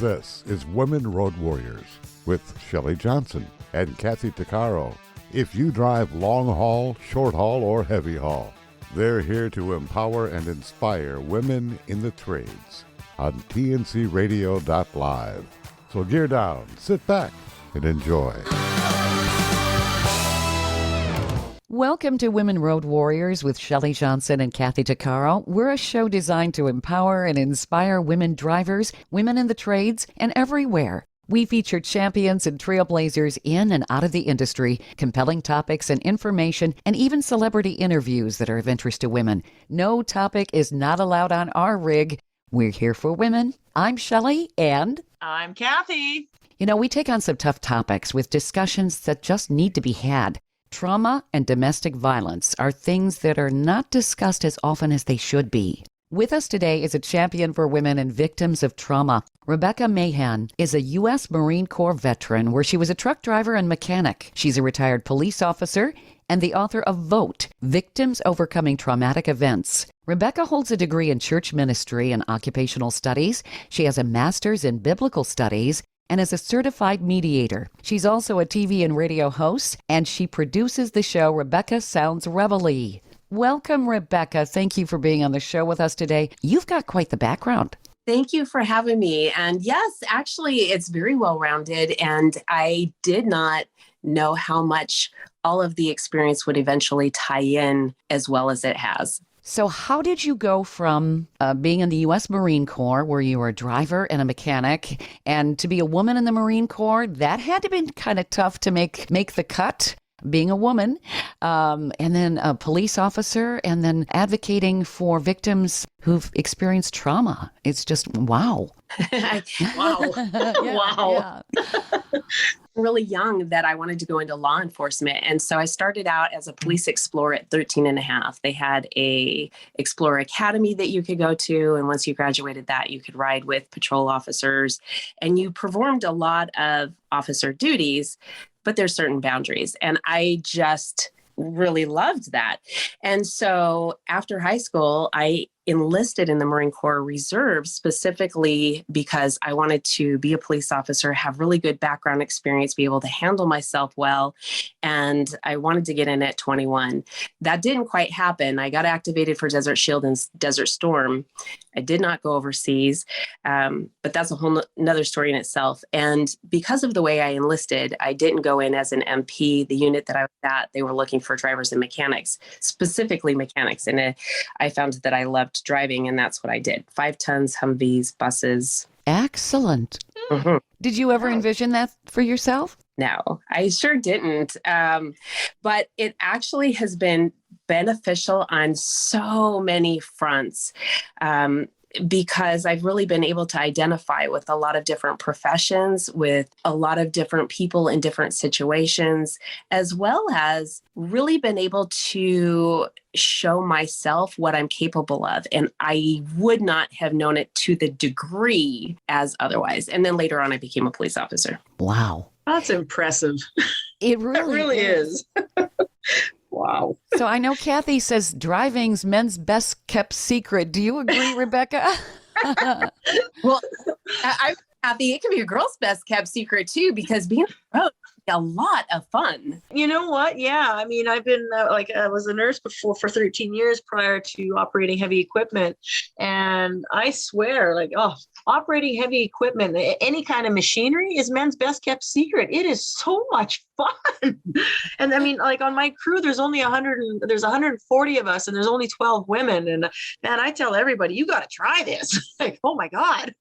This is Women Road Warriors with Shelley Johnson and Kathy Tuccaro. If you drive long haul, short haul, or heavy haul, they're here to empower and inspire women in the trades on tncradio.live. So gear down, sit back, and enjoy. Welcome to Women Road Warriors with Shelley Johnson and Kathy Tuccaro. We're a show designed to empower and inspire women drivers, women in the trades, and everywhere. We feature champions and trailblazers in and out of the industry, compelling topics and information, and even celebrity interviews that are of interest to women. No topic is not allowed on our rig. We're here for women. I'm Shelley, and I'm Kathy. You know, we take on some tough topics with discussions that just need to be had. Trauma and domestic violence are things that are not discussed as often as they should be. With us today is a champion for women and victims of trauma. Rebecca Mahan is a U.S. Marine Corps veteran where she was a truck driver and mechanic. She's a retired police officer and the author of Vote, Victims Overcoming Traumatic Events. Rebecca holds a degree in church ministry and occupational studies. She has a master's in biblical studies and is a certified mediator. She's also a TV and radio host, and she produces the show Rebecca Sounds Reveille. Welcome, Rebecca. Thank you for being on the show with us today. You've got quite the background. Thank you for having me. And yes, actually, it's very well-rounded, and I did not know how much all of the experience would eventually tie in as well as it has. So how did you go from being in the U.S. Marine Corps, where you were a driver and a mechanic, and to be a woman in the Marine Corps? That had to be kind of tough to make the cut, being a woman, and then a police officer, and then advocating for victims who've experienced trauma. It's just, wow. Wow. Wow. Really young that I wanted to go into law enforcement. And so I started out as a police explorer at 13 and a half. They had a Explorer Academy that you could go to. And once you graduated that, you could ride with patrol officers, and you performed a lot of officer duties, but there's certain boundaries. And I just really loved that. And so after high school, I enlisted in the Marine Corps Reserve specifically because I wanted to be a police officer, have really good background experience, be able to handle myself well. And I wanted to get in at 21. That didn't quite happen. I got activated for Desert Shield and Desert Storm. I did not go overseas, but that's a whole nother story in itself. And because of the way I enlisted, I didn't go in as an MP. The unit that I was at, they were looking for drivers and mechanics, specifically mechanics. And I found that I loved driving, and that's what I did. 5 tons, Humvees, buses. Excellent. Mm-hmm. Did you ever envision that for yourself? No, I sure didn't. But it actually has been beneficial on so many fronts. Because I've really been able to identify with a lot of different professions, with a lot of different people in different situations, as well as really been able to show myself what I'm capable of. And I would not have known it to the degree as otherwise. And then later on, I became a police officer. Wow. That's impressive. It really is. Wow. So I know Kathy says driving's men's best kept secret. Do you agree, Rebecca? Well, I'm happy. It can be a girl's best kept secret too, because being on the road is a lot of fun. You know what? Yeah. I mean, I've been I was a nurse before for 13 years prior to operating heavy equipment. And I swear, operating heavy equipment, any kind of machinery is men's best kept secret. It is so much fun. And I mean, on my crew, there's only there's 140 of us, and there's only 12 women. And man, I tell everybody, you got to try this. Oh my God.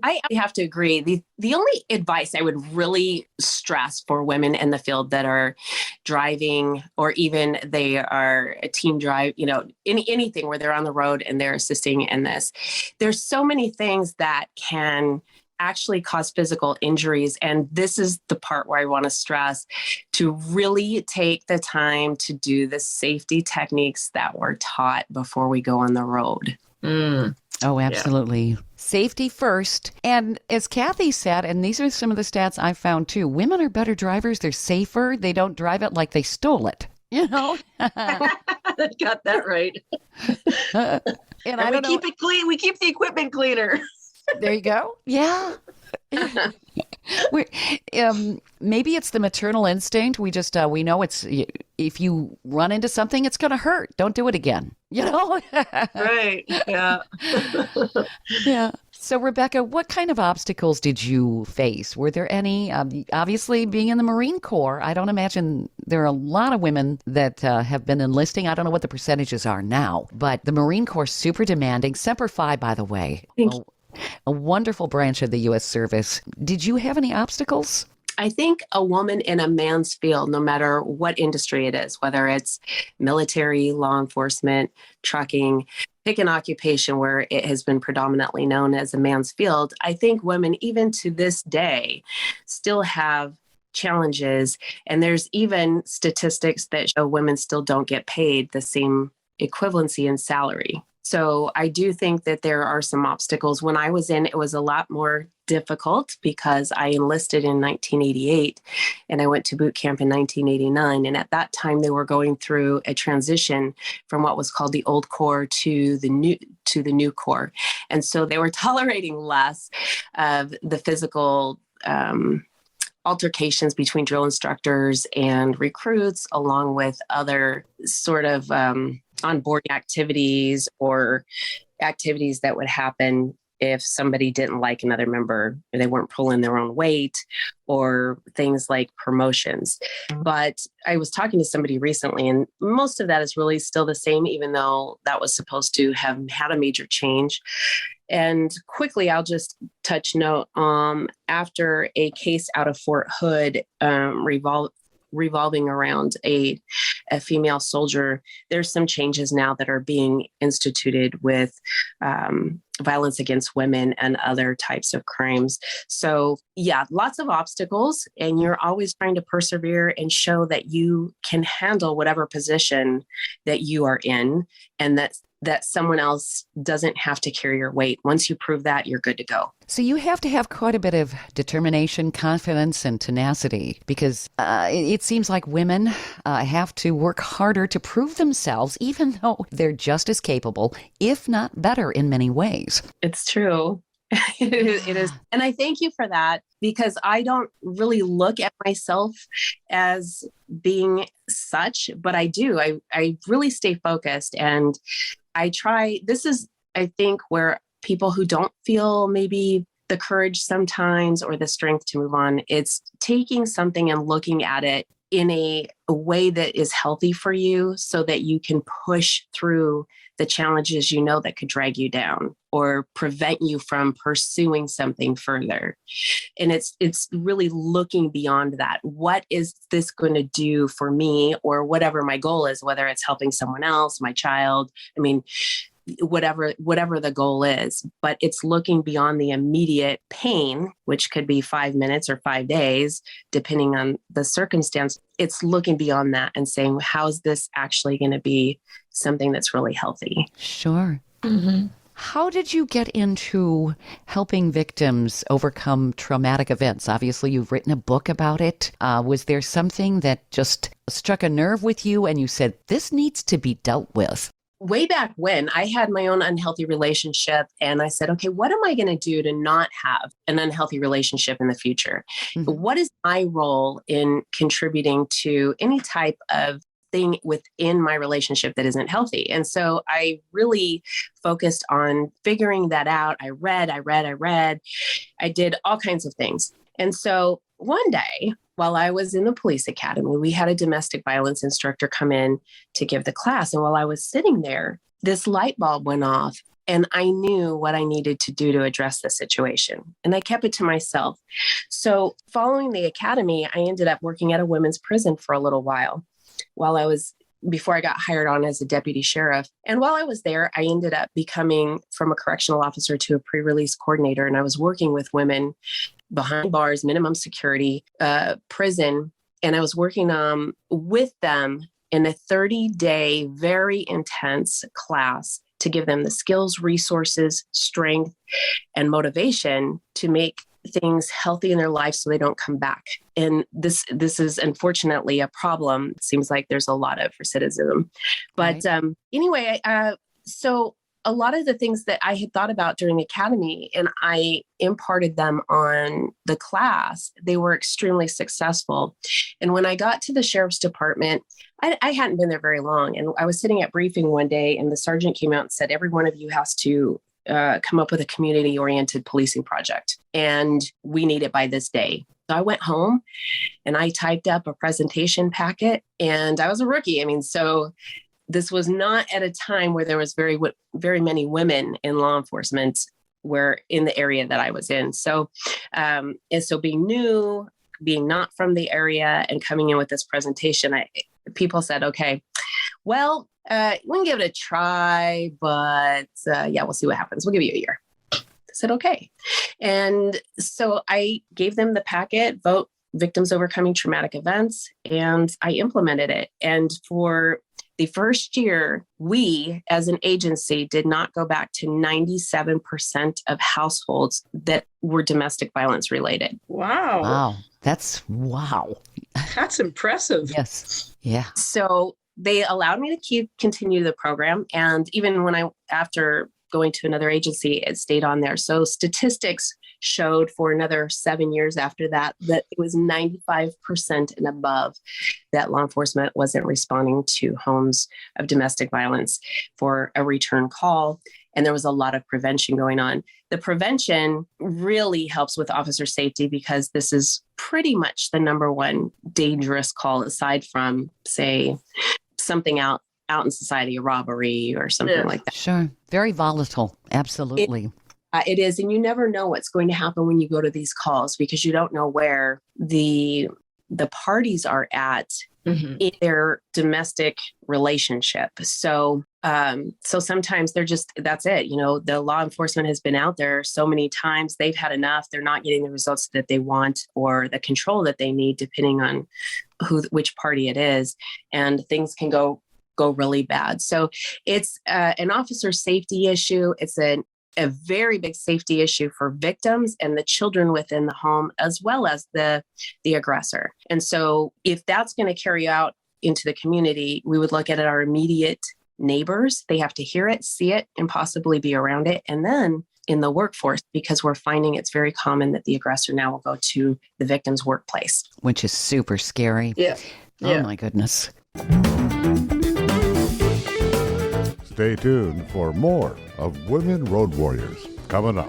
I have to agree. The only advice I would really stress for women in the field that are driving, or even they are a team drive, anything where they're on the road and they're assisting in this, there's so many things that can actually cause physical injuries. And this is the part where I want to stress to really take the time to do the safety techniques that we're taught before we go on the road. Mm. Oh, absolutely. Yeah. Safety first. And as Kathy said, and these are some of the stats I found too, women are better drivers. They're safer. They don't drive it like they stole it. You know? Got that right. And I don't keep it clean. We keep the equipment cleaner. There you go. Yeah. Maybe it's the maternal instinct. We just we know it's if you run into something, it's going to hurt. Don't do it again. Right. Yeah. Yeah. So, Rebecca, what kind of obstacles did you face? Were there any? Obviously, being in the Marine Corps, I don't imagine there are a lot of women that have been enlisting. I don't know what the percentages are now, but the Marine Corps super demanding. Semper Fi, by the way. Thank you. A wonderful branch of the U.S. service. Did you have any obstacles? I think a woman in a man's field, no matter what industry it is, whether it's military, law enforcement, trucking, pick an occupation where it has been predominantly known as a man's field, I think women, even to this day, still have challenges. And there's even statistics that show women still don't get paid the same equivalency in salary. So I do think that there are some obstacles. When I was in, it was a lot more difficult because I enlisted in 1988 and I went to boot camp in 1989. And at that time, they were going through a transition from what was called the old Corps to the new Corps. And so they were tolerating less of the physical altercations between drill instructors and recruits, along with other sort of onboarding activities or activities that would happen if somebody didn't like another member or they weren't pulling their own weight, or things like promotions. But I was talking to somebody recently, and most of that is really still the same, even though that was supposed to have had a major change. And quickly, I'll just touch note, after a case out of Fort Hood revolving around a female soldier, there's some changes now that are being instituted with violence against women and other types of crimes. So yeah, lots of obstacles, and you're always trying to persevere and show that you can handle whatever position that you are in, and that someone else doesn't have to carry your weight. Once you prove that, you're good to go. So you have to have quite a bit of determination, confidence, and tenacity, because it seems like women have to work harder to prove themselves, even though they're just as capable, if not better in many ways. It's true. It is. And I thank you for that, because I don't really look at myself as being such, but I do. I really stay focused, and I try. This is, I think, where people who don't feel maybe the courage sometimes or the strength to move on, it's taking something and looking at it in a way that is healthy for you, so that you can push through the challenges that could drag you down or prevent you from pursuing something further. And it's really looking beyond that. What is this going to do for me, or whatever my goal is, whether it's helping someone else, my child, whatever the goal is. But it's looking beyond the immediate pain, which could be 5 minutes or 5 days, depending on the circumstance. It's looking beyond that and saying, how is this actually going to be something that's really healthy? Sure. Mm-hmm. How did you get into helping victims overcome traumatic events? Obviously, you've written a book about it. Was there something that just struck a nerve with you and you said, this needs to be dealt with? Way back when, I had my own unhealthy relationship, and I said, okay, what am I going to do to not have an unhealthy relationship in the future? Mm-hmm. What is my role in contributing to any type of thing within my relationship that isn't healthy? And so I really focused on figuring that out. I read. I did all kinds of things. And so one day, while I was in the police academy, we had a domestic violence instructor come in to give the class. And while I was sitting there, this light bulb went off, and I knew what I needed to do to address the situation. And I kept it to myself. So following the academy, I ended up working at a women's prison for a little while before I got hired on as a deputy sheriff. And while I was there, I ended up becoming from a correctional officer to a pre-release coordinator. And I was working with women behind bars, minimum security, prison. And I was working with them in a 30-day, very intense class to give them the skills, resources, strength, and motivation to make things healthy in their life so they don't come back. And this is unfortunately a problem. It seems like there's a lot of recidivism. But anyway, so a lot of the things that I had thought about during academy and I imparted them on the class, they were extremely successful. And when I got to the sheriff's department, I hadn't been there very long. And I was sitting at briefing one day and the sergeant came out and said, every one of you has to come up with a community-oriented policing project. And we need it by this day. So I went home and I typed up a presentation packet and I was a rookie. I mean, so this was not at a time where there was very many women in law enforcement were in the area that I was in. So, and so being new, being not from the area and coming in with this presentation, people said, okay, well, we can give it a try, but yeah, we'll see what happens. We'll give you a year. I said, okay. And so I gave them the packet, Vote Victims Overcoming Traumatic Events, and I implemented it. And for the first year, we as an agency did not go back to 97% of households that were domestic violence related. Wow. Wow. Wow. That's impressive. Yes. Yeah. So they allowed me to continue the program. And even when after going to another agency, it stayed on there. So statistics showed for another 7 years after that it was 95% and above that law enforcement wasn't responding to homes of domestic violence for a return call. And there was a lot of prevention going on. The prevention really helps with officer safety because this is pretty much the number one dangerous call aside from, say, something out in society, a robbery or something like that. Sure. Very volatile. Absolutely. It is. And you never know what's going to happen when you go to these calls because you don't know where the parties are at in their domestic relationship. So sometimes that's it. You know, the law enforcement has been out there so many times, they've had enough. They're not getting the results that they want or the control that they need, depending on which party it is. And things can go really bad. So it's an officer safety issue. It's a very big safety issue for victims and the children within the home, as well as the aggressor. And so if that's going to carry out into the community, we would look at our immediate neighbors. They have to hear it, see it, and possibly be around it. And then in the workforce, because we're finding it's very common that the aggressor now will go to the victim's workplace. Which is super scary. Yeah. Oh my goodness. Stay tuned for more of Women Road Warriors coming up.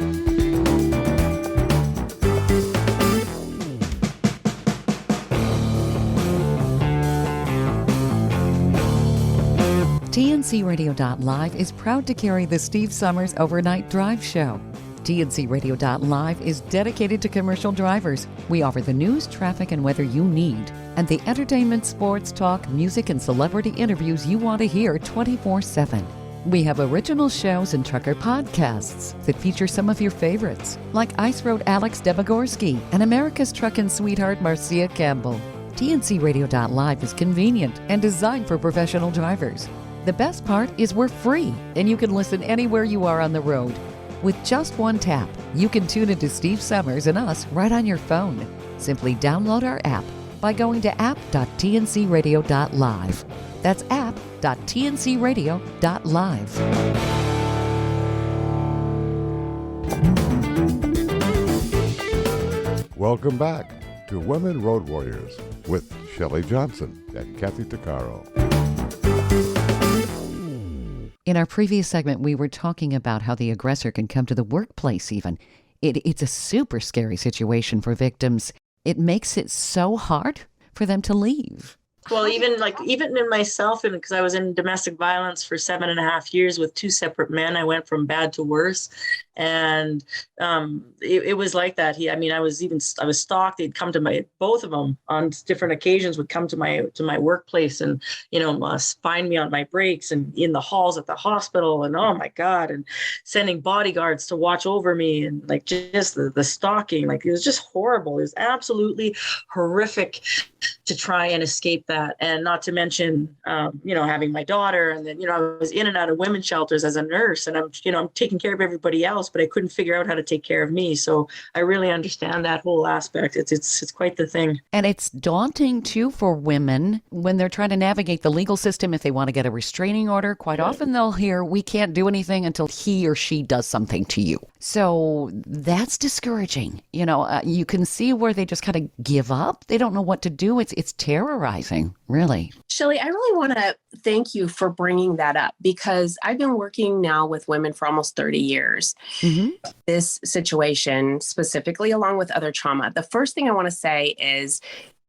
TNCRadio.live is proud to carry the Steve Summers Overnight Drive Show. TNCRadio.live is dedicated to commercial drivers. We offer the news, traffic, and weather you need, and the entertainment, sports, talk, music, and celebrity interviews you want to hear 24/7. We have original shows and trucker podcasts that feature some of your favorites, like Ice Road Alex Debogorski and America's Truckin' Sweetheart Marcia Campbell. TNCRadio.live is convenient and designed for professional drivers. The best part is we're free, and you can listen anywhere you are on the road. With just one tap, you can tune into Steve Summers and us right on your phone. Simply download our app by going to app.tncradio.live. That's app.tncradio.live. Welcome back to Women Road Warriors with Shelley Johnson and Kathy Tuccaro. In our previous segment, we were talking about how the aggressor can come to the workplace even. It's a super scary situation for victims. It makes it so hard for them to leave. Well, even in myself, and because I was in domestic violence for 7.5 years with 2 separate men, I went from bad to worse. And it was like that. I was stalked. They'd come to both of them on different occasions would come to my workplace and, find me on my breaks and in the halls at the hospital. And oh my God, and sending bodyguards to watch over me and like just the stalking, like it was just horrible. It was absolutely horrific to try and escape that. And not to mention, having my daughter, and then, I was in and out of women's shelters as a nurse, and I'm taking care of everybody else, but I couldn't figure out how to take care of me. So I really understand that whole aspect. It's quite the thing. And it's daunting too for women when they're trying to navigate the legal system. If they want to get a restraining order, quite often they'll hear, we can't do anything until he or she does something to you. So that's discouraging. You can see where they just kind of give up. They don't know what to do. It's terrorizing, really. Shelley, I really want to thank you for bringing that up, because I've been working now with women for almost 30 years. Mm-hmm. This situation specifically, along with other trauma. The first thing I want to say is,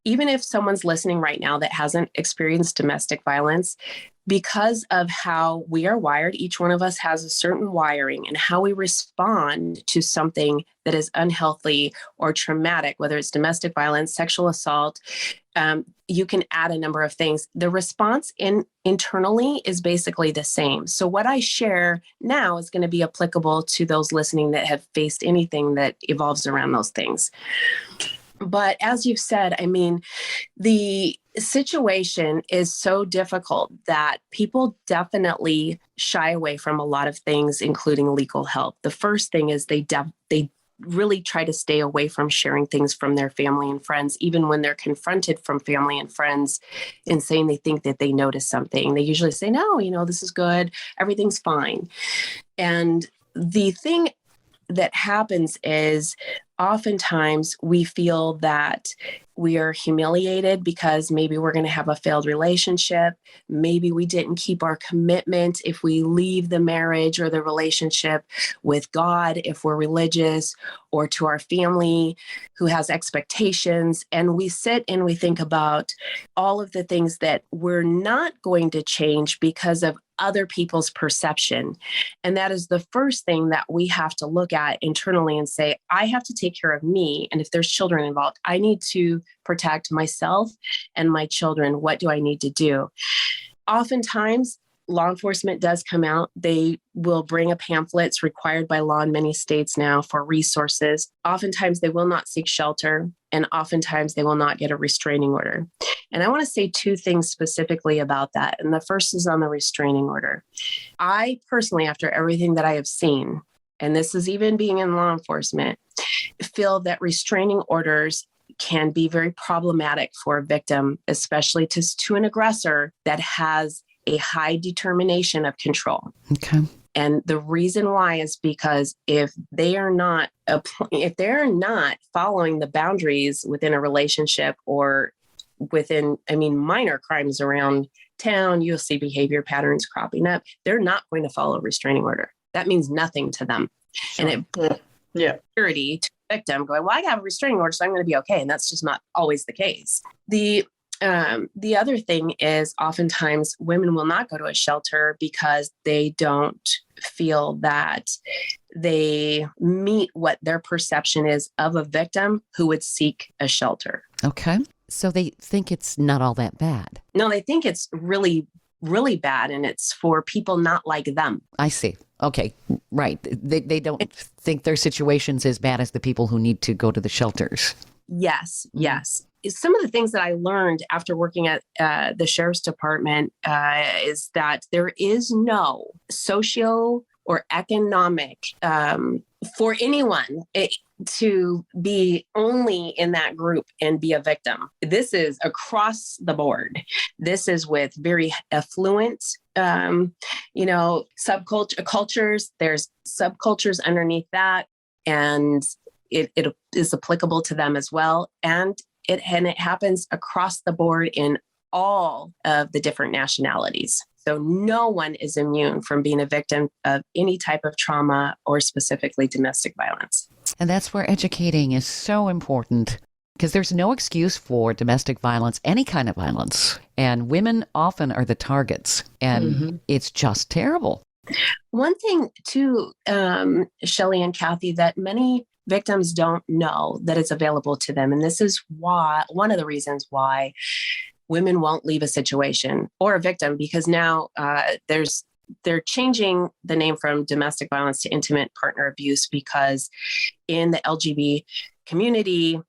even if someone's listening right now that hasn't experienced domestic violence, because of how we are wired, each one of us has a certain wiring, and how we respond to something that is unhealthy or traumatic, whether it's domestic violence, sexual assault, you can add a number of things. The response internally is basically the same. So what I share now is going to be applicable to those listening that have faced anything that evolves around those things. But as you've said, the situation is so difficult that people definitely shy away from a lot of things, including legal help. The first thing is they really try to stay away from sharing things from their family and friends, even when they're confronted from family and friends and saying they think that they noticed something. They usually say, no, this is good. Everything's fine. And the thing that happens is oftentimes we feel that we are humiliated because maybe we're going to have a failed relationship. Maybe we didn't keep our commitment if we leave the marriage or the relationship with God, if we're religious, or to our family who has expectations. And we sit and we think about all of the things that we're not going to change because of other people's perception. And that is the first thing that we have to look at internally and say, I have to take care of me. And if there's children involved, I need to protect myself and my children. What do I need to do? Oftentimes, law enforcement does come out. They will bring a pamphlet. It's required by law in many states now for resources. Oftentimes, they will not seek shelter, and oftentimes they will not get a restraining order. And I want to say two things specifically about that. And the first is on the restraining order. I personally, after everything that I have seen, and this is even being in law enforcement, feel that restraining orders can be very problematic for a victim, especially to an aggressor that has a high determination of control. Okay. And the reason why is because if they are not following the boundaries within a relationship or within, minor crimes around town, you'll see behavior patterns cropping up. They're not going to follow a restraining order. That means nothing to them. Sure. And it security to the victim going, well, I have a restraining order, so I'm going to be okay. And that's just not always the case. The other thing is oftentimes women will not go to a shelter because they don't feel that they meet what their perception is of a victim who would seek a shelter. Okay. So they think it's not all that bad. No, they think it's really, really bad, and it's for people not like them. I see. Okay. Right. They don't think their situation's as bad as the people who need to go to the shelters. Yes. Yes. Some of the things that I learned after working at the sheriff's department is that there is no socio or economic for anyone to be only in that group and be a victim. This is across the board. This is with very affluent, cultures. There's subcultures underneath that, and it is applicable to them as well. And it happens across the board in all of the different nationalities. So no one is immune from being a victim of any type of trauma or specifically domestic violence. And that's where educating is so important, because there's no excuse for domestic violence, any kind of violence. And women often are the targets, and it's just terrible. One thing too, Shelley and Kathy, that many victims don't know that it's available to them. And this is one of the reasons why women won't leave a situation or a victim, because now they're changing the name from domestic violence to intimate partner abuse, because in the LGBT community,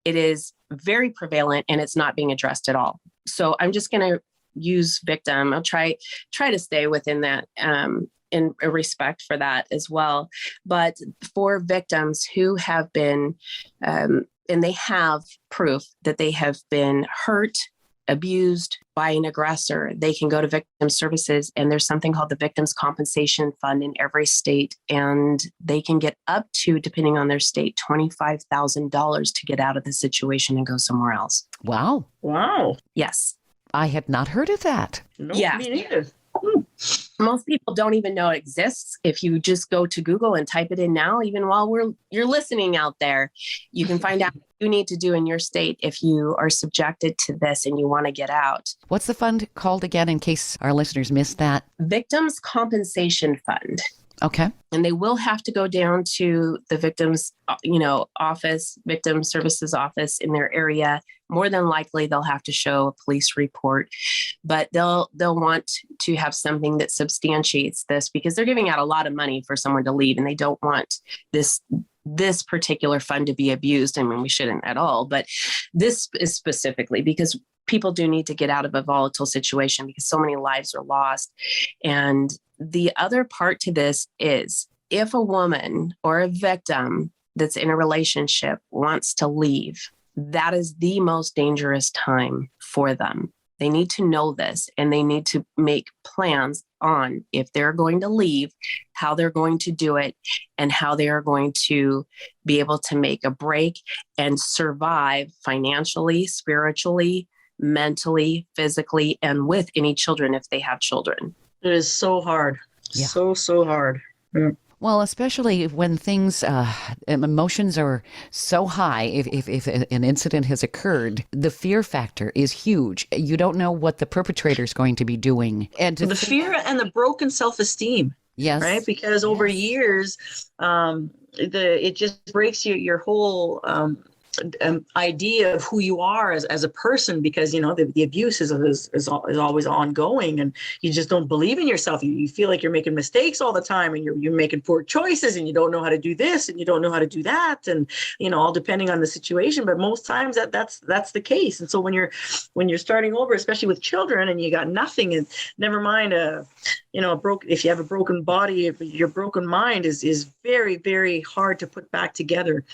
it is very prevalent and it's not being addressed at all. So I'm just going to use victim. I'll try to stay within that, in a respect for that as well. But for victims who have been, and they have proof that they have been hurt, abused by an aggressor, they can go to victim services, and there's something called the Victims Compensation Fund in every state. And they can get up to, depending on their state, $25,000 to get out of the situation and go somewhere else. Wow. Wow. Yes. I had not heard of that. No, Yeah. me neither. Most people don't even know it exists. If you just go to Google and type it in now, even while you're listening out there, you can find out what you need to do in your state if you are subjected to this and you want to get out. What's the fund called again, in case our listeners missed that? Victims Compensation Fund. Okay. And they will have to go down to the victim's, office, victim services office in their area. More than likely, they'll have to show a police report, but they'll want to have something that substantiates this, because they're giving out a lot of money for someone to leave, and they don't want this particular fund to be abused. I mean, we shouldn't at all, but this is specifically because people do need to get out of a volatile situation because so many lives are lost. And the other part to this is, if a woman or a victim that's in a relationship wants to leave, that is the most dangerous time for them. They need to know this, and they need to make plans on, if they're going to leave, how they're going to do it, and how they are going to be able to make a break and survive financially, spiritually, mentally, physically, and with any children if they have children. It is so hard. Yeah. So hard. Yeah. Well, especially when things, emotions are so high, if an incident has occurred, the fear factor is huge. You don't know what the perpetrator is going to be doing. And the fear and the broken self-esteem. Yes. Right? Because over years, it just breaks your whole idea of who you are as a person, because the abuse is always ongoing, and you just don't believe in yourself. You feel like you're making mistakes all the time, and you're making poor choices, and you don't know how to do this, and you don't know how to do that, and all depending on the situation. But most times that's the case. And so when you're starting over, especially with children, and you got nothing, and never mind if you have a broken body, your broken mind is very, very hard to put back together.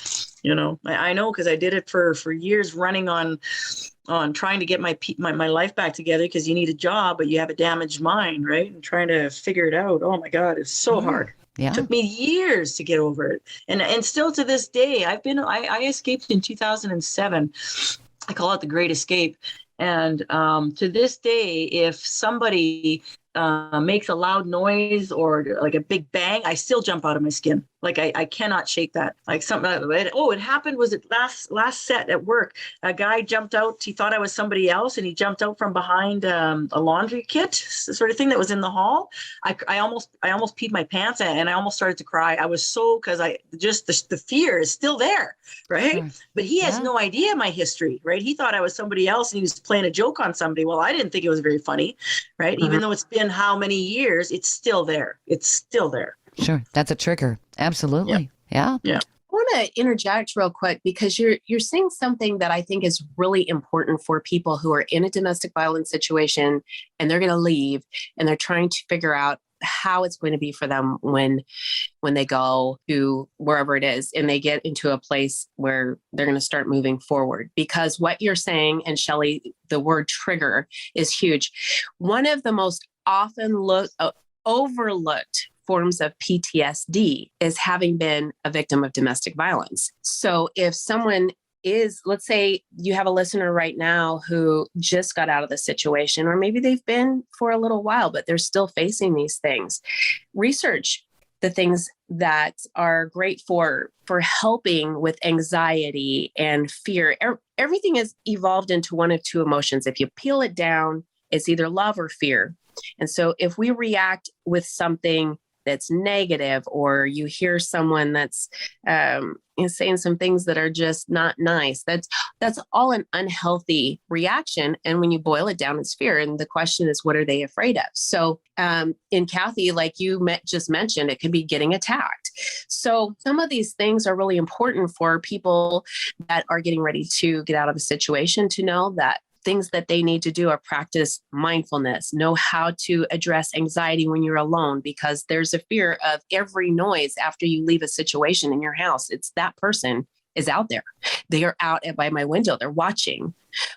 I know, because I did it for years, running on trying to get my life back together, because you need a job, but you have a damaged mind, right? And trying to figure it out. Oh my God, it's so hard. Yeah. It took me years to get over it. And still to this day, I escaped in 2007. I call it the Great Escape. And to this day, if somebody makes a loud noise or like a big bang, I still jump out of my skin. Like I cannot shake that. Like something. It happened. Was it last set at work? A guy jumped out. He thought I was somebody else, and he jumped out from behind a laundry kit, sort of thing that was in the hall. I almost peed my pants, and I almost started to cry. I was because the fear is still there, right? Sure. But he has no idea my history, right? He thought I was somebody else, and he was playing a joke on somebody. Well, I didn't think it was very funny, right? Mm-hmm. Even though it's been how many years, it's still there. It's still there. Sure. That's a trigger. Absolutely. Yeah. I want to interject real quick, because you're saying something that I think is really important for people who are in a domestic violence situation, and they're going to leave, and they're trying to figure out how it's going to be for them when they go to wherever it is, and they get into a place where they're going to start moving forward. Because what you're saying, and Shelley, the word trigger is huge. One of the most often overlooked forms of PTSD is having been a victim of domestic violence. So if someone let's say you have a listener right now who just got out of the situation, or maybe they've been for a little while, but they're still facing these things. Research the things that are great for helping with anxiety and fear. Everything is evolved into one of two emotions. If you peel it down, it's either love or fear. And so if we react with something that's negative, or you hear someone that's saying some things that are just not nice, that's all an unhealthy reaction. And when you boil it down, it's fear. And the question is, what are they afraid of? So in Kathy, like you just mentioned, it could be getting attacked. So some of these things are really important for people that are getting ready to get out of a situation, to know that things that they need to do are practice mindfulness, know how to address anxiety when you're alone, because there's a fear of every noise after you leave a situation in your house. It's that person is out there. They are out by my window. They're watching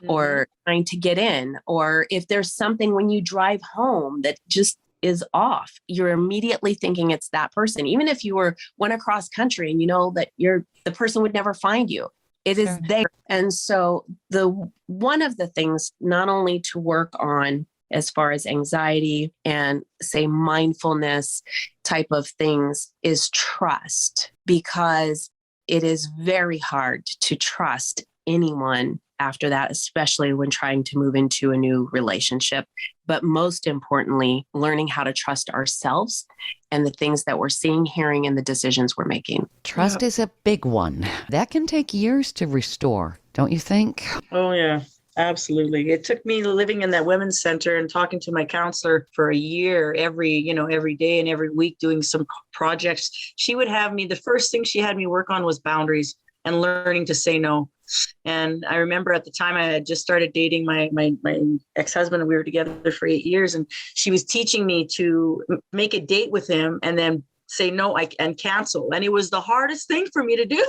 or trying to get in. Or if there's something when you drive home that just is off, you're immediately thinking it's that person. Even if you went across country and you know that the person would never find you, it is there. And so one of the things not only to work on as far as anxiety and say mindfulness type of things is trust, because it is very hard to trust anyone after that, especially when trying to move into a new relationship. But most importantly, learning how to trust ourselves and the things that we're seeing, hearing, and the decisions we're making. Trust is a big one. That can take years to restore, don't you think? Oh, yeah. Absolutely. It took me living in that women's center and talking to my counselor for a year, every day and every week doing some projects. She would have me, the first thing she had me work on was boundaries and learning to say no. And I remember at the time I had just started dating my ex-husband, and we were together for 8 years. And she was teaching me to make a date with him and then say no and cancel. And it was the hardest thing for me to do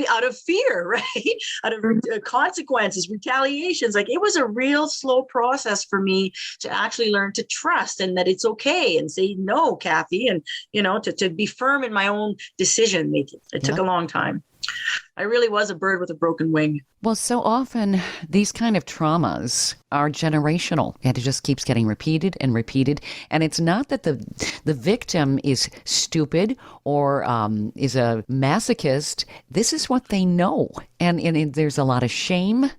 out of fear, right? Out of consequences, retaliations. Like, it was a real slow process for me to actually learn to trust and that it's okay and say no, Kathy, and, to be firm in my own decision making. It took a long time. I really was a bird with a broken wing. Well, so often these kind of traumas are generational, and it just keeps getting repeated and repeated. And it's not that the victim is stupid or is a masochist. This is what they know. And there's a lot of shame.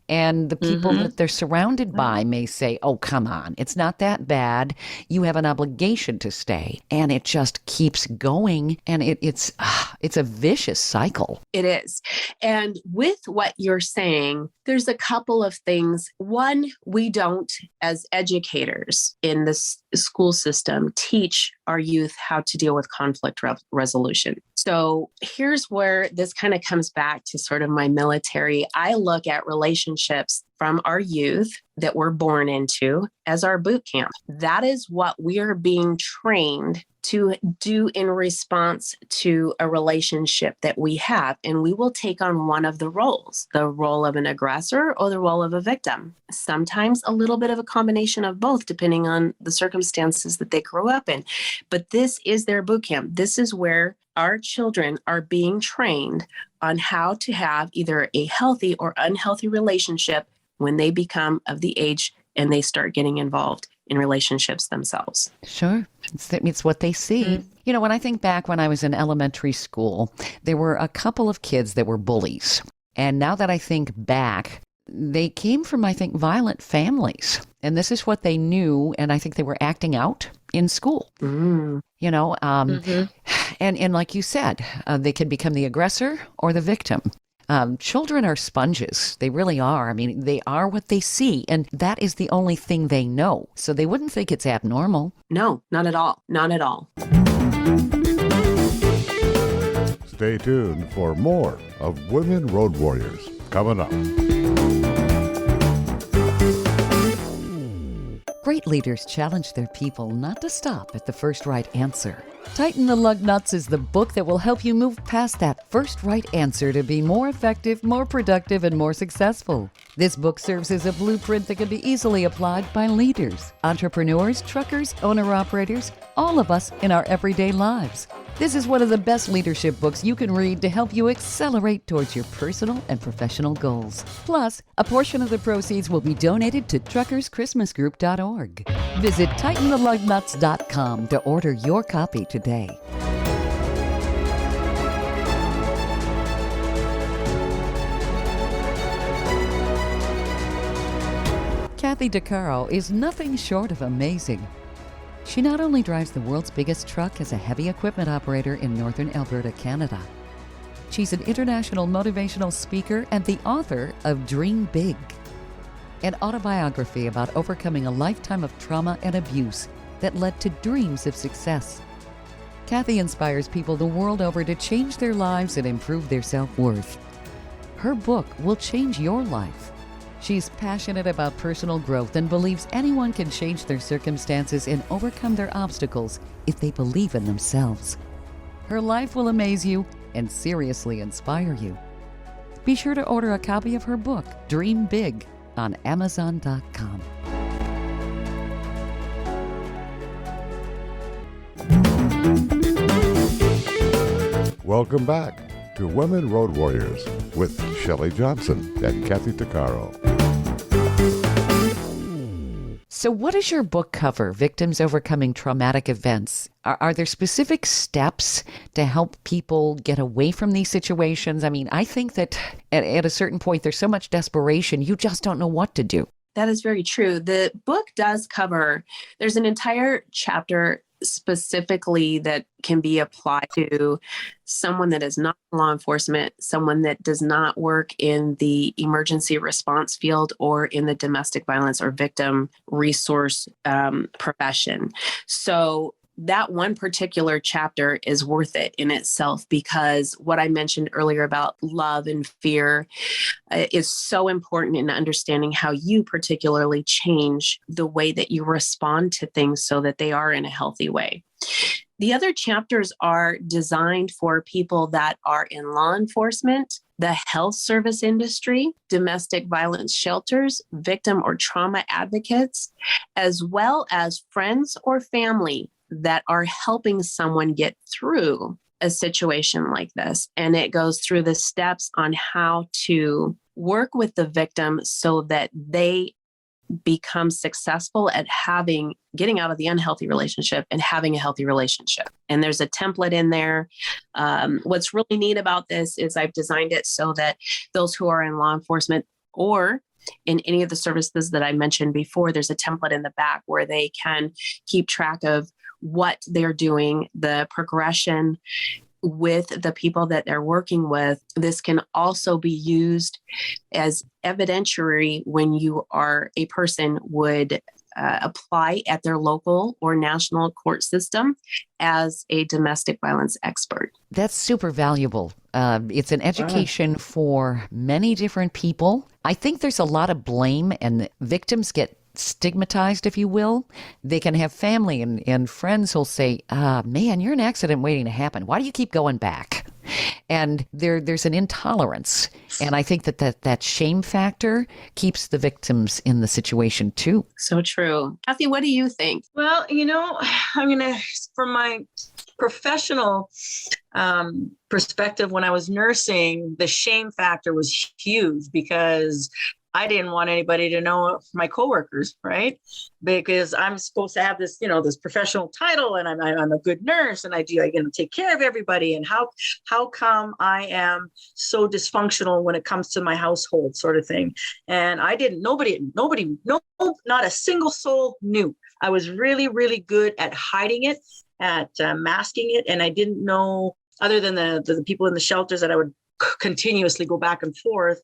And the people that they're surrounded by may say, oh, come on, it's not that bad. You have an obligation to stay. And it just keeps going. And it's a vicious cycle. It is. And with what you're saying, there's a couple of things. One, we don't, as educators in the school system, teach our youth how to deal with conflict resolution. So here's where this kind of comes back to sort of my military. I look at relationships from our youth that we're born into as our boot camp. That is what we are being trained to do in response to a relationship that we have. And we will take on one of the roles, the role of an aggressor or the role of a victim. Sometimes a little bit of a combination of both, depending on the circumstances that they grew up in. But this is their boot camp. This is where our children are being trained on how to have either a healthy or unhealthy relationship when they become of the age and they start getting involved in relationships themselves. Sure. It's what they see. When I think back when I was in elementary school, there were a couple of kids that were bullies. And now that I think back, they came from, I think, violent families. And this is what they knew. And I think they were acting out in school. And like you said, they could become the aggressor or the victim. Children are sponges. They really are. I mean, they are what they see, and that is the only thing they know. So they wouldn't think it's abnormal. No, not at all. Not at all. Stay tuned for more of Women Road Warriors coming up. Great leaders challenge their people not to stop at the first right answer. Tighten the Lug Nuts is the book that will help you move past that first right answer to be more effective, more productive, and more successful. This book serves as a blueprint that can be easily applied by leaders, entrepreneurs, truckers, owner-operators, all of us in our everyday lives. This is one of the best leadership books you can read to help you accelerate towards your personal and professional goals. Plus, a portion of the proceeds will be donated to truckerschristmasgroup.org. Visit TightenTheLugNuts.com to order your copy today. Kathy DeCaro is nothing short of amazing. She not only drives the world's biggest truck as a heavy equipment operator in northern Alberta, Canada. She's an international motivational speaker and the author of Dream Big, an autobiography about overcoming a lifetime of trauma and abuse that led to dreams of success. Kathy inspires people the world over to change their lives and improve their self-worth. Her book will change your life. She's passionate about personal growth and believes anyone can change their circumstances and overcome their obstacles if they believe in themselves. Her life will amaze you and seriously inspire you. Be sure to order a copy of her book, Dream Big, on Amazon.com. Welcome back to Women Road Warriors with Shelley Johnson and Kathy Tuccaro. So what does your book cover, Victims Overcoming Traumatic Events? Are there specific steps to help people get away from these situations? I mean, I think that at a certain point, there's so much desperation, you just don't know what to do. That is very true. The book does cover, there's an entire chapter specifically that can be applied to someone that is not law enforcement, someone that does not work in the emergency response field or in the domestic violence or victim resource profession. So that one particular chapter is worth it in itself, because what I mentioned earlier about love and fear is so important in understanding how you particularly change the way that you respond to things so that they are in a healthy way. The other chapters are designed for people that are in law enforcement, the health service industry, domestic violence shelters, victim or trauma advocates, as well as friends or family that are helping someone get through a situation like this. And it goes through the steps on how to work with the victim so that they become successful at getting out of the unhealthy relationship and having a healthy relationship. And there's a template in there. What's really neat about this is I've designed it so that those who are in law enforcement or in any of the services that I mentioned before, there's a template in the back where they can keep track of what they're doing, the progression with the people that they're working with. This can also be used as evidentiary when you are a person would apply at their local or national court system as a domestic violence expert. That's super valuable. It's an education for many different people. I think there's a lot of blame, and victims get stigmatized, if you will. They can have family and friends who'll say, man, you're an accident waiting to happen. Why do you keep going back? And there's an intolerance. And I think that shame factor keeps the victims in the situation too. So true. Kathy, what do you think? Well, from my professional perspective, when I was nursing, the shame factor was huge because I didn't want anybody to know, my coworkers, right? Because I'm supposed to have this, this professional title, and I'm a good nurse, and I take care of everybody. And how come I am so dysfunctional when it comes to my household, sort of thing? And I didn't. Nobody, not a single soul knew. I was really, really good at hiding it, at masking it, and I didn't know, other than the people in the shelters that I would continuously go back and forth.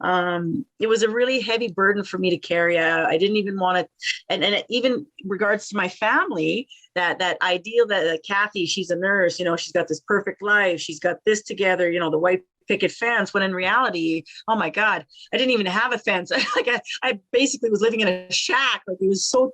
It was a really heavy burden for me to carry. I didn't even want to, and even regards to my family, that ideal that Kathy, she's a nurse, she's got this perfect life, she's got this together, the white picket fence, when in reality, oh my God, I didn't even have a fence. I basically was living in a shack. Like, it was so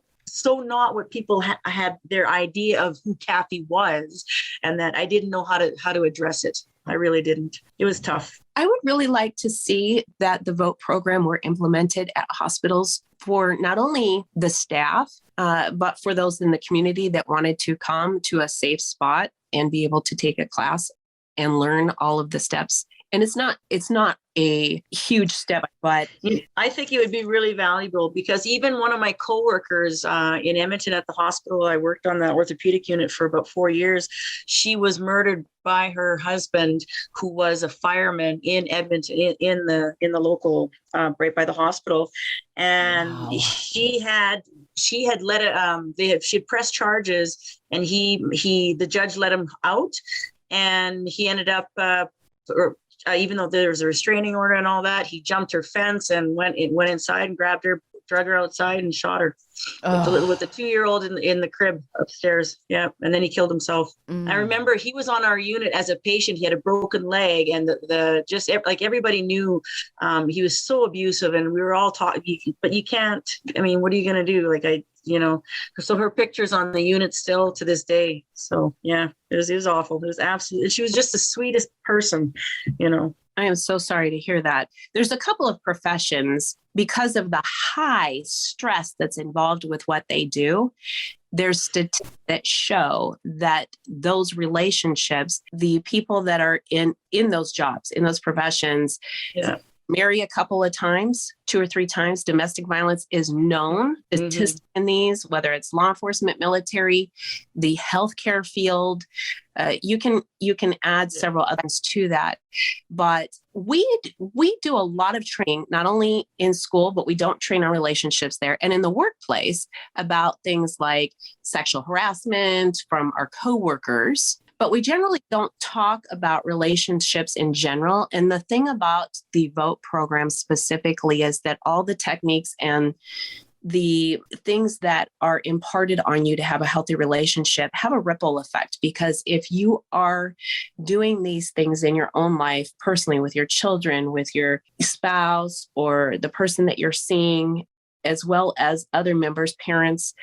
not what people had their idea of who Kathy was, and that I didn't know how to address it. I really didn't. It was tough. I would really like to see that the VOTE program were implemented at hospitals for not only the staff, but for those in the community that wanted to come to a safe spot and be able to take a class and learn all of the steps. And it's not a huge step, but I think it would be really valuable, because even one of my coworkers in Edmonton at the hospital, I worked on the orthopedic unit for about 4 years. She was murdered by her husband, who was a fireman in Edmonton, in the local, right by the hospital. And wow. she had let it, she had pressed charges, and the judge let him out, and he ended up, even though there was a restraining order and all that, he jumped her fence and went inside and grabbed her, drug her outside and shot her. with the 2-year-old in the crib upstairs. Yeah. And then he killed himself. I remember he was on our unit as a patient. He had a broken leg, and like everybody knew he was so abusive, and we were all taught, but you can't, I mean, what are you going to do? Like so her picture's on the unit still to this day. So yeah, it was awful. It was absolutely, she was just the sweetest person, I am so sorry to hear that. There's a couple of professions, because of the high stress that's involved with what they do, there's statistics that show that those relationships, the people that are in those jobs, in those professions, marry a couple of times, 2 or 3 times. Domestic violence is known. Statistics in these, whether it's law enforcement, military, the healthcare field, you can add several others to that. But we do a lot of training, not only in school, but we don't train our relationships there, and in the workplace about things like sexual harassment from our coworkers. But we generally don't talk about relationships in general. And the thing about the VOTE program specifically is that all the techniques and the things that are imparted on you to have a healthy relationship have a ripple effect. Because if you are doing these things in your own life, personally, with your children, with your spouse, or the person that you're seeing, as well as other members, parents,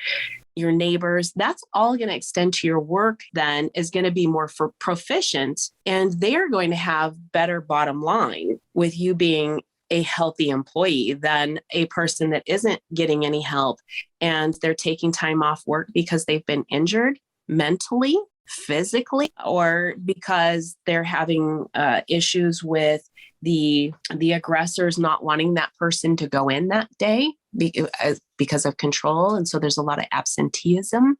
your neighbors, that's all going to extend to your work, then is going to be more proficient, and they're going to have better bottom line with you being a healthy employee than a person that isn't getting any help and they're taking time off work because they've been injured mentally, physically, or because they're having issues with the aggressors not wanting that person to go in that day because of control. And so there's a lot of absenteeism.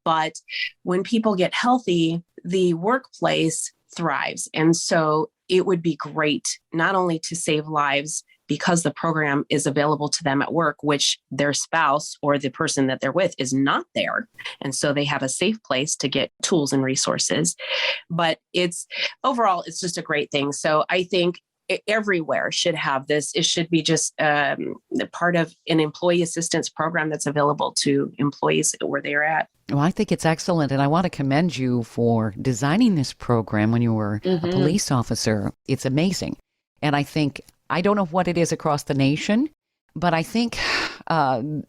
But when people get healthy, the workplace thrives. And so it would be great not only to save lives because the program is available to them at work, which their spouse or the person that they're with is not there. And so they have a safe place to get tools and resources. But overall, it's just a great thing. So I think everywhere should have this. It should be just part of an employee assistance program that's available to employees where they're at. Well, I think it's excellent. And I want to commend you for designing this program when you were a police officer. It's amazing. And I don't know what it is across the nation, but I think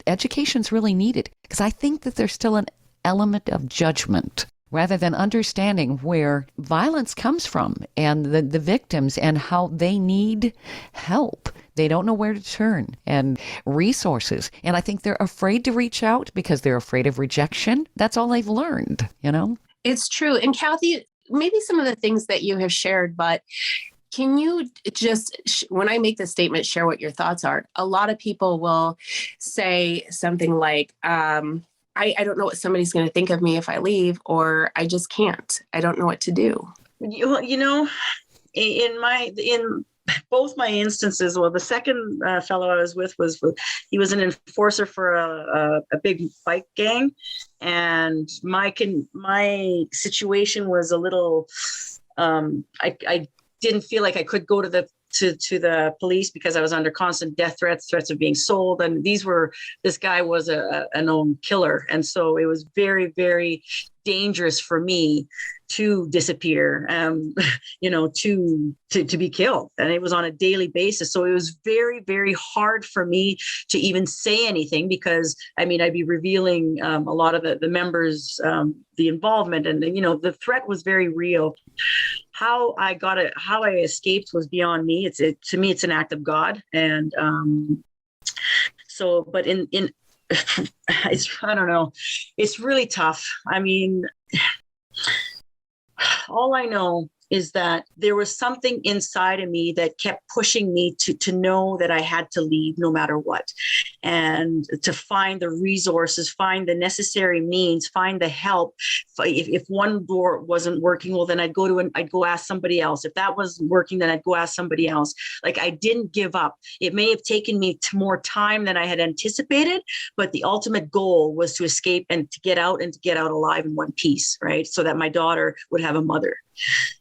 education's really needed, because I think that there's still an element of judgment rather than understanding where violence comes from and the victims and how they need help. They don't know where to turn and resources. And I think they're afraid to reach out because they're afraid of rejection. That's all they've learned, It's true. And Kathy, maybe some of the things that you have shared, but can you just, when I make this statement, share what your thoughts are? A lot of people will say something like, I don't know what somebody's going to think of me if I leave, or I just can't. I don't know what to do. In both my instances, well, the second fellow I was with he was an enforcer for a big bike gang, and my situation was a little. I didn't feel like I could go to the police because I was under constant death threats of being sold. And this guy was a known killer. And so it was very, very dangerous for me to disappear, to be killed. And it was on a daily basis. So it was very, very hard for me to even say anything because, I'd be revealing a lot of the members, the involvement, and, the threat was very real. How I escaped was beyond me. To me, it's an act of God. And but I don't know. It's really tough. All I know is that there was something inside of me that kept pushing me to know that I had to leave no matter what, and to find the resources, find the necessary means, find the help. If one door wasn't working, well, then I'd go ask somebody else. If that wasn't working, then I'd go ask somebody else. Like, I didn't give up. It may have taken me more time than I had anticipated, but the ultimate goal was to escape and to get out alive in one piece, right? So that my daughter would have a mother.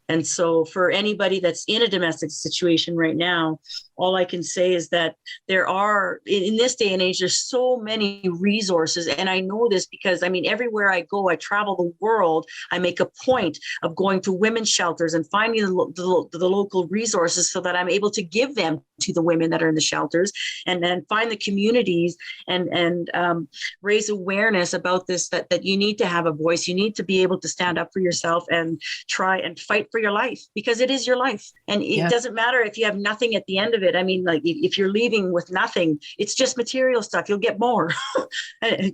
And so for anybody that's in a domestic situation right now, all I can say is that there are, in this day and age, there's so many resources. And I know this because, I mean, everywhere I go, I travel the world, I make a point of going to women's shelters and finding the local resources so that I'm able to give them to the women that are in the shelters, and then find the communities and raise awareness about this, that you need to have a voice. You need to be able to stand up for yourself and try and fight for your life, because it is your life. And it doesn't matter if you have nothing at the end of it. I mean, like if you're leaving with nothing, it's just material stuff. You'll get more.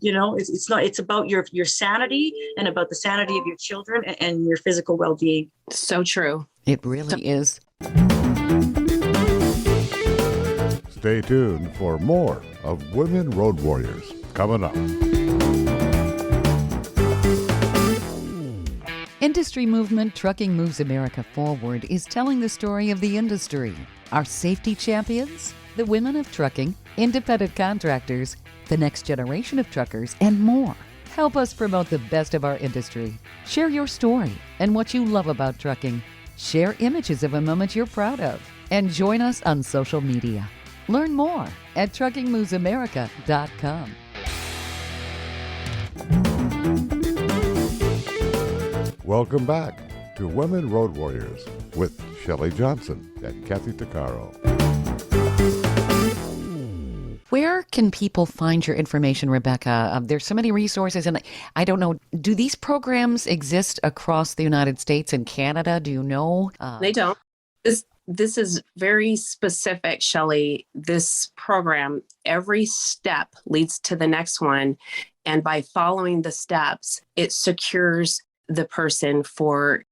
You know, it's not, it's about your sanity and about the sanity of your children and your physical well-being. So true. It really is. Stay tuned for more of Women Road Warriors coming up. Industry movement Trucking Moves America Forward is telling the story of the industry. Our safety champions, the women of trucking, independent contractors, the next generation of truckers, and more. Help us promote the best of our industry. Share your story and what you love about trucking. Share images of a moment you're proud of. And join us on social media. Learn more at truckingmovesamerica.com. Welcome back to Women Road Warriors with Shelley Johnson and Kathy Tuccaro. Where can people find your information, Rebecca? There's so many resources, and I don't know, do these programs exist across the United States and Canada? Do you know? They don't. This is very specific, Shelley. This program, every step leads to the next one. And by following the steps, it secures the person for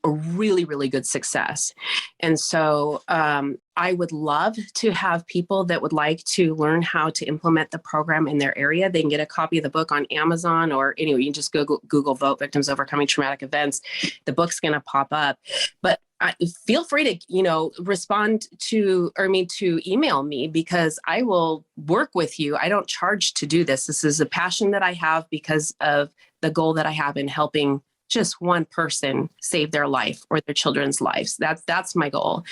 a really, really good success. And so I would love to have people that would like to learn how to implement the program in their area. They can get a copy of the book on Amazon, or anyway, you can just Google Vote Victims Overcoming Traumatic Events. The book's going to pop up. But feel free to, respond to email me, because I will work with you. I don't charge to do this. This is a passion that I have because of the goal that I have in helping just one person save their life or their children's lives. That's my goal.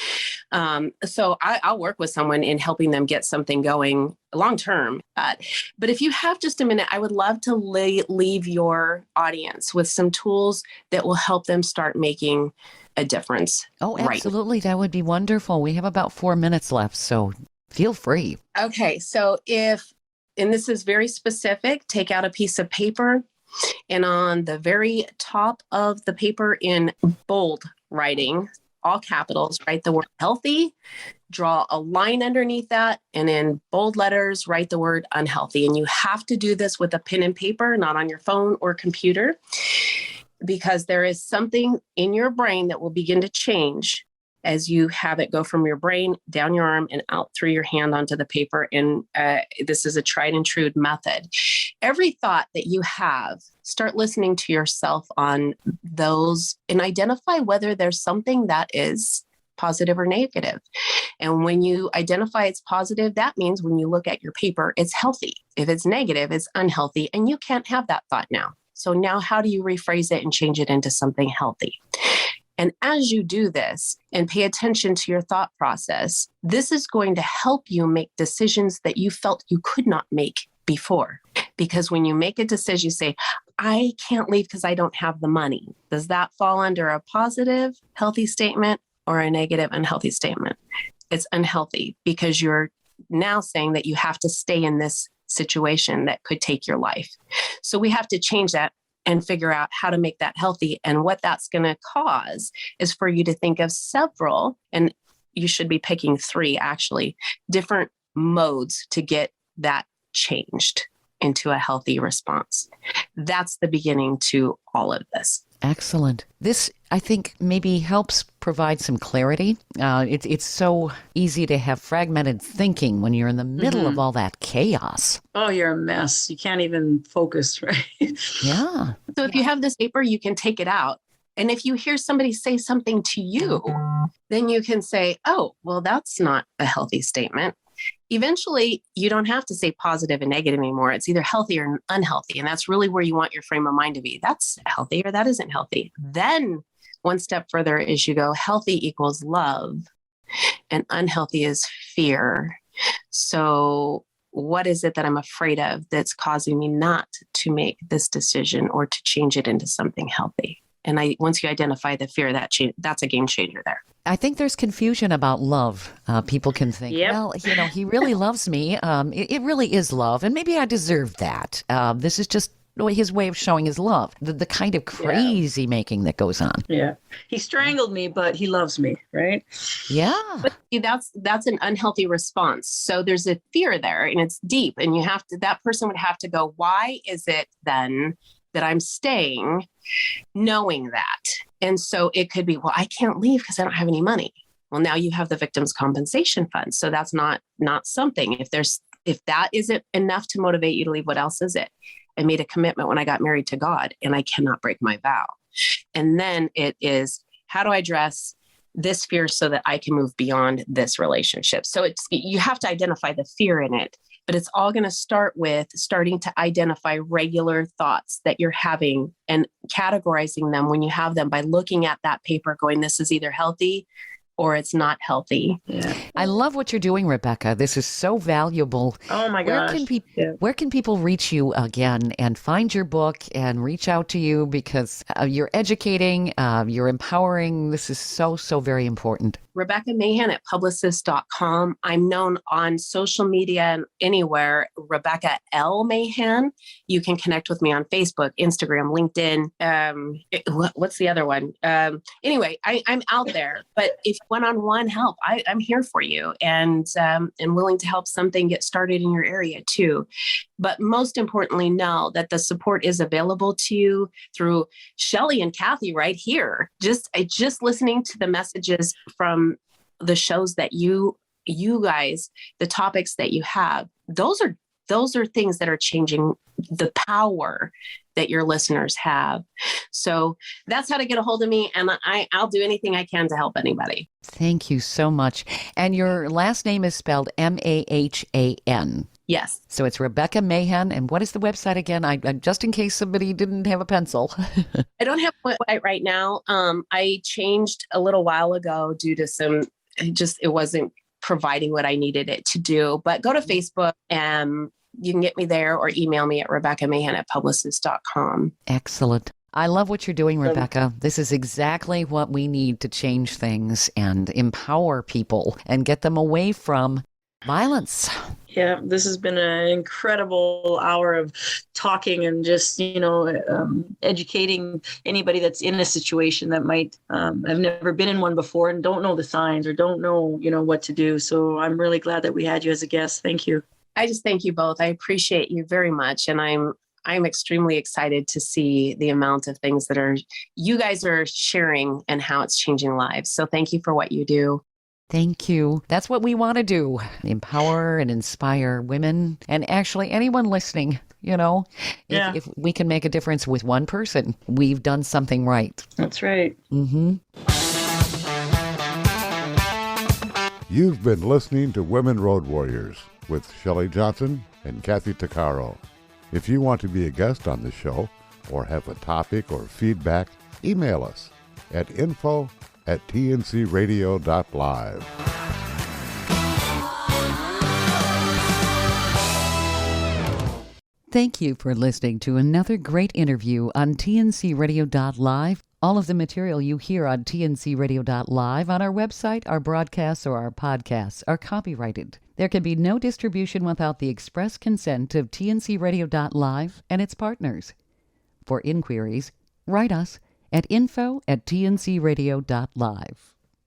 So I'll work with someone in helping them get something going long term. But if you have just a minute, I would love to leave your audience with some tools that will help them start making a difference. Oh, absolutely. Right. That would be wonderful. We have about 4 minutes left, so feel free. Okay. So and this is very specific, take out a piece of paper, and on the very top of the paper in bold writing, all capitals, write the word healthy, draw a line underneath that, and in bold letters, write the word unhealthy. And you have to do this with a pen and paper, not on your phone or computer, because there is something in your brain that will begin to change as you have it go from your brain down your arm and out through your hand onto the paper. And this is a tried and true method. Every thought that you have, start listening to yourself on those and identify whether there's something that is positive or negative. And when you identify it's positive, that means when you look at your paper, it's healthy. If it's negative, it's unhealthy, and you can't have that thought now. So now how do you rephrase it and change it into something healthy? And as you do this and pay attention to your thought process, this is going to help you make decisions that you felt you could not make before. Because when you make a decision, you say, I can't leave because I don't have the money. Does that fall under a positive, healthy statement or a negative, unhealthy statement? It's unhealthy because you're now saying that you have to stay in this situation that could take your life. So we have to change that and figure out how to make that healthy. And what that's going to cause is for you to think of several, and you should be picking 3 actually, different modes to get that changed into a healthy response. That's the beginning to all of this. Excellent. This, I think, maybe helps provide some clarity. It's so easy to have fragmented thinking when you're in the middle of all that chaos. Oh, you're a mess. You can't even focus, right? Yeah. So if you have this paper, you can take it out. And if you hear somebody say something to you, then you can say, oh, well, that's not a healthy statement. Eventually, you don't have to say positive and negative anymore. It's either healthy or unhealthy. And that's really where you want your frame of mind to be. That's healthy or that isn't healthy. Then one step further is you go healthy equals love and unhealthy is fear. So what is it that I'm afraid of that's causing me not to make this decision or to change it into something healthy? And once you identify the fear, that's a game changer there. I think there's confusion about love. People can think, well, he really loves me. It really is love. And maybe I deserve that. This is just his way of showing his love. The kind of crazy making that goes on. Yeah. He strangled me, but he loves me, right? Yeah. But that's an unhealthy response. So there's a fear there and it's deep. And that person would have to go, why is it then that I'm staying knowing that? And so it could be, well, I can't leave because I don't have any money. Well, now you have the victim's compensation fund. So that's not something. If that isn't enough to motivate you to leave, what else is it? I made a commitment when I got married to God and I cannot break my vow. And then it is, how do I address this fear so that I can move beyond this relationship? So you have to identify the fear in it. But it's all going to start with starting to identify regular thoughts that you're having and categorizing them when you have them by looking at that paper going, this is either healthy or it's not healthy. Yeah. I love what you're doing, Rebecca. This is so valuable. Oh my gosh. Where can people reach you again and find your book and reach out to you? Because you're educating, you're empowering. This is so, so very important. Rebecca Mahan at publicist.com. I'm known on social media and anywhere, Rebecca L. Mahan. You can connect with me on Facebook, Instagram, LinkedIn. What's the other one? Anyway, I'm out there. But if one-on-one help, I'm here for you and willing to help something get started in your area too. But most importantly, know that the support is available to you through Shelley and Kathy right here. Just listening to the messages from the shows that you guys, the topics that you have, those are things that are changing the power that your listeners have. So that's how to get a hold of me. And I'll do anything I can to help anybody. Thank you so much. And your last name is spelled Mahan. Yes. So it's Rebecca Mahan. And what is the website again? I just in case somebody didn't have a pencil. I don't have a website right now. I changed a little while ago due to it wasn't providing what I needed it to do. But go to Facebook and you can get me there or email me at RebeccaMahan@publicist.com. Excellent. I love what you're doing, Rebecca. This is exactly what we need to change things and empower people and get them away from violence. Yeah, this has been an incredible hour of talking and just, educating anybody that's in a situation that might have never been in one before and don't know the signs or don't know, what to do. So I'm really glad that we had you as a guest. Thank you. I just thank you both. I appreciate you very much. And I'm extremely excited to see the amount of things that you guys are sharing and how it's changing lives. So thank you for what you do. Thank you. That's what we want to do. Empower and inspire women and actually anyone listening, if we can make a difference with one person, we've done something right. That's right. Mm-hmm. You've been listening to Women Road Warriors with Shelley Johnson and Kathy Tuccaro. If you want to be a guest on the show or have a topic or feedback, email us at info@tncradio.live. Thank you for listening to another great interview on tncradio.live. All of the material you hear on tncradio.live on our website, our broadcasts, or our podcasts are copyrighted. There can be no distribution without the express consent of tncradio.live and its partners. For inquiries, write us at info@tncradio.live.